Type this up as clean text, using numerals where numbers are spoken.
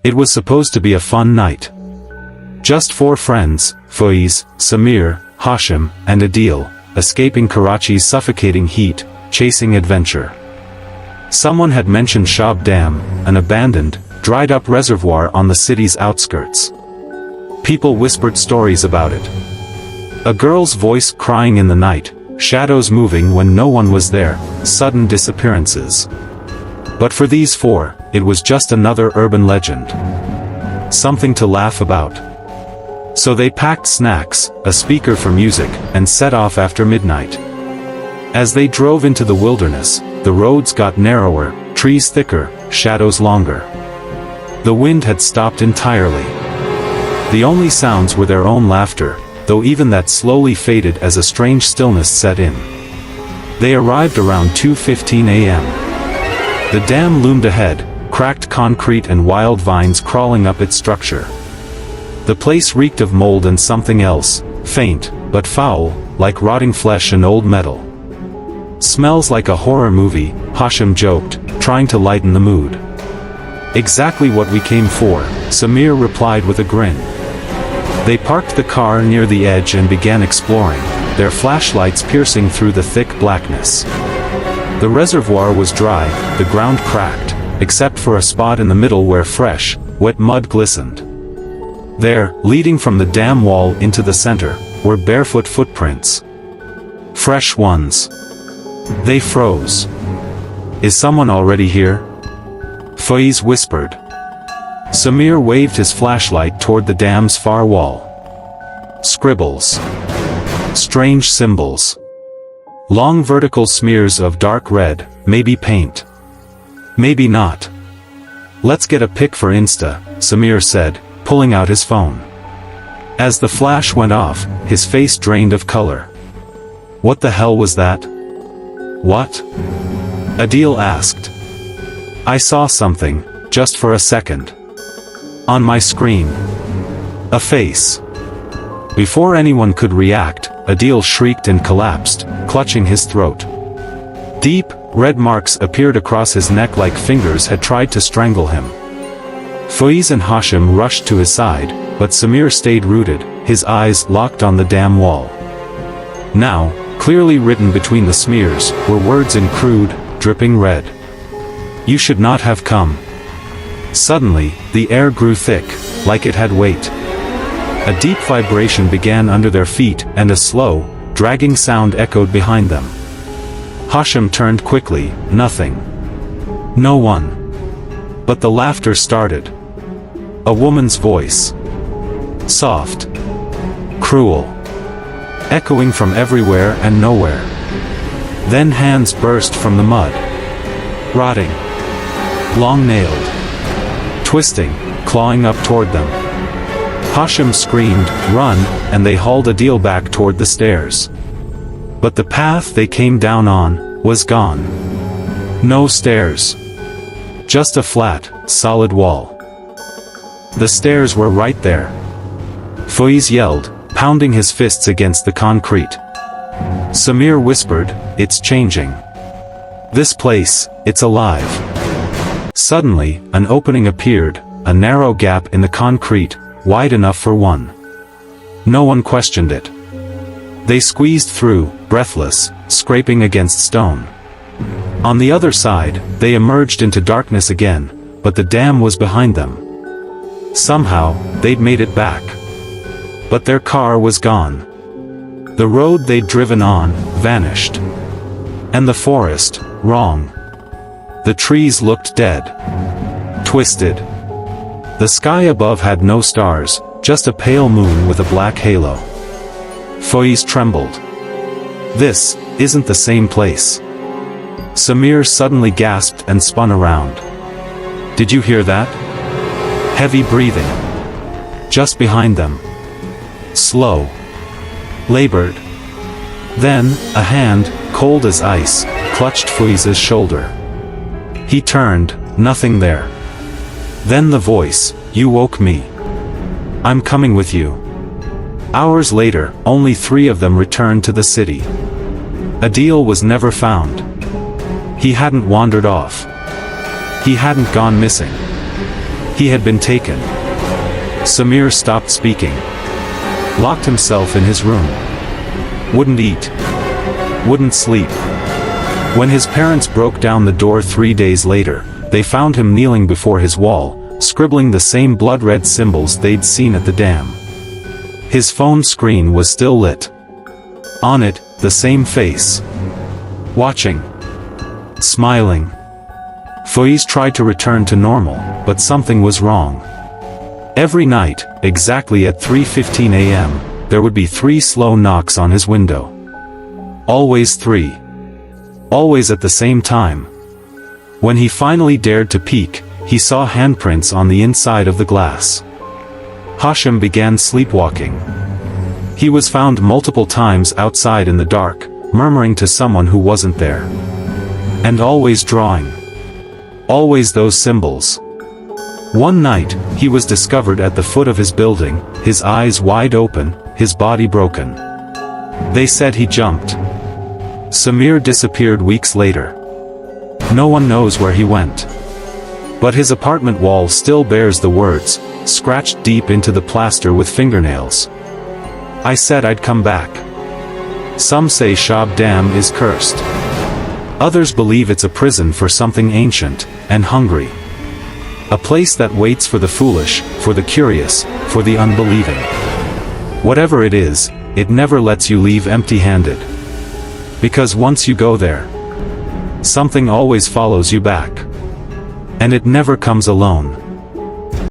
It was supposed to be a fun night. Just 4 friends, Faiz, Samir, Hashim, and Adil, escaping Karachi's suffocating heat, chasing adventure. Someone had mentioned Shab Dam, an abandoned, dried-up reservoir on the city's outskirts. People whispered stories about it. A girl's voice crying in the night, shadows moving when no one was there, sudden disappearances. But for these 4, it was just another urban legend. Something to laugh about. So they packed snacks, a speaker for music, and set off after midnight. As they drove into the wilderness, the roads got narrower, trees thicker, shadows longer. The wind had stopped entirely. The only sounds were their own laughter, though even that slowly faded as a strange stillness set in. They arrived around 2:15 a.m. The dam loomed ahead, cracked concrete and wild vines crawling up its structure. The place reeked of mold and something else, faint, but foul, like rotting flesh and old metal. "Smells like a horror movie," Hashim joked, trying to lighten the mood. "Exactly what we came for," Samir replied with a grin. They parked the car near the edge and began exploring, their flashlights piercing through the thick blackness. The reservoir was dry, the ground cracked, except for a spot in the middle where fresh, wet mud glistened. There, leading from the dam wall into the center, were barefoot footprints. Fresh ones. They froze. "Is someone already here?" Faiz whispered. Samir waved his flashlight toward the dam's far wall. Scribbles. Strange symbols. Long vertical smears of dark red, maybe paint. Maybe not. "Let's get a pic for Insta," Samir said, pulling out his phone. As the flash went off, his face drained of color. "What the hell was that?" "What?" Adil asked. "I saw something, just for a second. On my screen. A face." Before anyone could react, Adil shrieked and collapsed, clutching his throat. Deep, red marks appeared across his neck like fingers had tried to strangle him. Faiz and Hashim rushed to his side, but Samir stayed rooted, his eyes locked on the dam wall. Now, clearly written between the smears, were words in crude, dripping red. "You should not have come." Suddenly, the air grew thick, like it had weight. A deep vibration began under their feet, and a slow, dragging sound echoed behind them. Hashim turned quickly, nothing. No one. But the laughter started. A woman's voice. Soft. Cruel. Echoing from everywhere and nowhere. Then hands burst from the mud. Rotting. Long-nailed. Twisting, clawing up toward them. Hashim screamed, "Run," and they hauled Adil back toward the stairs. But the path they came down on was gone. No stairs. Just a flat, solid wall. The stairs were right there. Faiz yelled, pounding his fists against the concrete. Samir whispered, "It's changing. This place, it's alive." Suddenly, an opening appeared, a narrow gap in the concrete, wide enough for one. No one questioned it. They squeezed through, breathless, scraping against stone. On the other side, they emerged into darkness again, but the dam was behind them. Somehow, they'd made it back. But their car was gone. The road they'd driven on, vanished. And the forest, wrong. The trees looked dead. Twisted. The sky above had no stars, just a pale moon with a black halo. Faiz trembled. "This isn't the same place." Samir suddenly gasped and spun around. "Did you hear that?" Heavy breathing. Just behind them. Slow. Labored. Then, a hand, cold as ice, clutched Faiz's shoulder. He turned, nothing there. Then the voice, "You woke me. I'm coming with you." Hours later, only 3 of them returned to the city. Adil was never found. He hadn't wandered off. He hadn't gone missing. He had been taken. Samir stopped speaking. Locked himself in his room. Wouldn't eat. Wouldn't sleep. When his parents broke down the door 3 days later, they found him kneeling before his wall, scribbling the same blood-red symbols they'd seen at the dam. His phone screen was still lit. On it, the same face. Watching. Smiling. Faiz tried to return to normal, but something was wrong. Every night, exactly at 3:15 a.m., there would be 3 slow knocks on his window. Always 3. Always at the same time. When he finally dared to peek, he saw handprints on the inside of the glass. Hashim began sleepwalking. He was found multiple times outside in the dark, murmuring to someone who wasn't there. And always drawing. Always those symbols. One night, he was discovered at the foot of his building, his eyes wide open, his body broken. They said he jumped. Samir disappeared weeks later. No one knows where he went. But his apartment wall still bears the words, scratched deep into the plaster with fingernails. I said I'd come back. Some say Shab Dam is cursed. Others believe it's a prison for something ancient and hungry. A place that waits for the foolish, for the curious, for the unbelieving. Whatever it is, it never lets you leave empty-handed. Because once you go there, something always follows you back. And it never comes alone.